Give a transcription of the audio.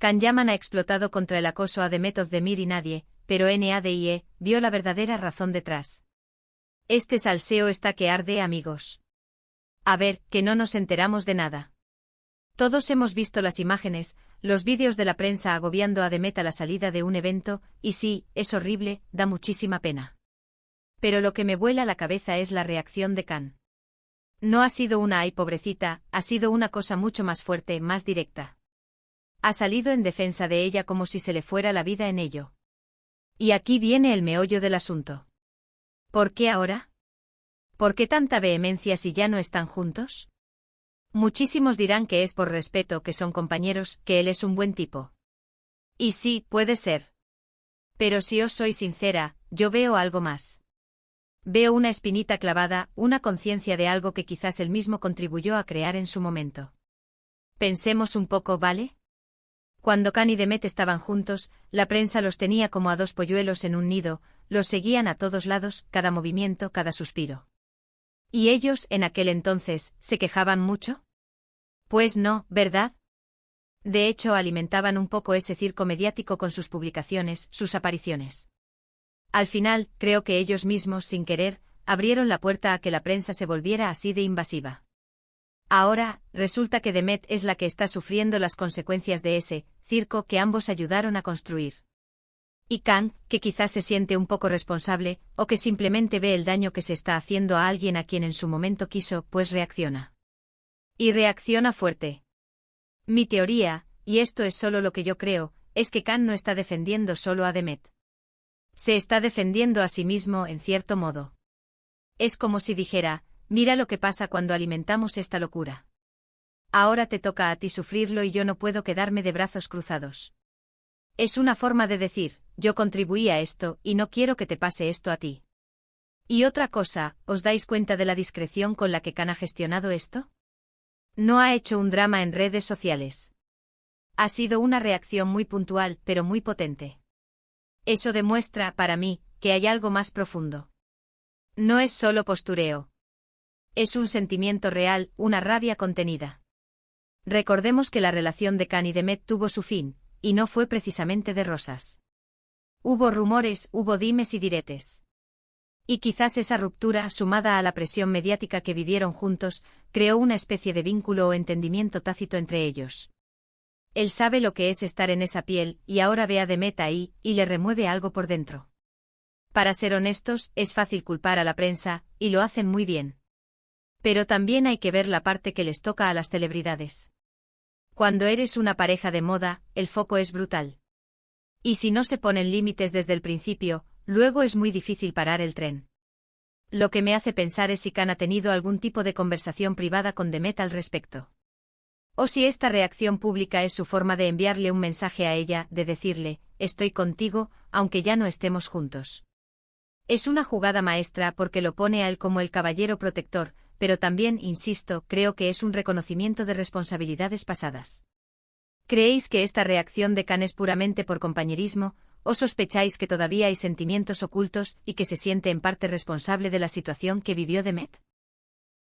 Can Yaman ha explotado contra el acoso a Demet Özdemir y nadie, pero NADIE, vio la verdadera razón detrás. Este salseo está que arde, amigos. A ver, que no nos enteramos de nada. Todos hemos visto las imágenes, los vídeos de la prensa agobiando a Demet a la salida de un evento, y sí, es horrible, da muchísima pena. Pero lo que me vuela la cabeza es la reacción de Can. No ha sido una "ay pobrecita", ha sido una cosa mucho más fuerte, más directa. Ha salido en defensa de ella como si se le fuera la vida en ello. Y aquí viene el meollo del asunto. ¿Por qué ahora? ¿Por qué tanta vehemencia si ya no están juntos? Muchísimos dirán que es por respeto, que son compañeros, que él es un buen tipo. Y sí, puede ser. Pero si os soy sincera, yo veo algo más. Veo una espinita clavada, una conciencia de algo que quizás él mismo contribuyó a crear en su momento. Pensemos un poco, ¿vale? Cuando Can y Demet estaban juntos, la prensa los tenía como a dos polluelos en un nido, los seguían a todos lados, cada movimiento, cada suspiro. ¿Y ellos, en aquel entonces, se quejaban mucho? Pues no, ¿verdad? De hecho, alimentaban un poco ese circo mediático con sus publicaciones, sus apariciones. Al final, creo que ellos mismos, sin querer, abrieron la puerta a que la prensa se volviera así de invasiva. Ahora, resulta que Demet es la que está sufriendo las consecuencias de ese circo que ambos ayudaron a construir. Y Can, que quizás se siente un poco responsable, o que simplemente ve el daño que se está haciendo a alguien a quien en su momento quiso, pues reacciona. Y reacciona fuerte. Mi teoría, y esto es solo lo que yo creo, es que Can no está defendiendo solo a Demet. Se está defendiendo a sí mismo en cierto modo. Es como si dijera, mira lo que pasa cuando alimentamos esta locura. Ahora te toca a ti sufrirlo y yo no puedo quedarme de brazos cruzados. Es una forma de decir, yo contribuí a esto y no quiero que te pase esto a ti. Y otra cosa, ¿os dais cuenta de la discreción con la que Can ha gestionado esto? No ha hecho un drama en redes sociales. Ha sido una reacción muy puntual, pero muy potente. Eso demuestra, para mí, que hay algo más profundo. No es solo postureo. Es un sentimiento real, una rabia contenida. Recordemos que la relación de Can y Demet tuvo su fin, y no fue precisamente de rosas. Hubo rumores, hubo dimes y diretes. Y quizás esa ruptura, sumada a la presión mediática que vivieron juntos, creó una especie de vínculo o entendimiento tácito entre ellos. Él sabe lo que es estar en esa piel, y ahora ve a Demet ahí, y le remueve algo por dentro. Para ser honestos, es fácil culpar a la prensa, y lo hacen muy bien. Pero también hay que ver la parte que les toca a las celebridades. Cuando eres una pareja de moda, el foco es brutal. Y si no se ponen límites desde el principio, luego es muy difícil parar el tren. Lo que me hace pensar es si Can ha tenido algún tipo de conversación privada con Demet al respecto. O si esta reacción pública es su forma de enviarle un mensaje a ella, de decirle, estoy contigo, aunque ya no estemos juntos. Es una jugada maestra porque lo pone a él como el caballero protector, pero también, insisto, creo que es un reconocimiento de responsabilidades pasadas. ¿Creéis que esta reacción de Can es puramente por compañerismo, o sospecháis que todavía hay sentimientos ocultos y que se siente en parte responsable de la situación que vivió Demet?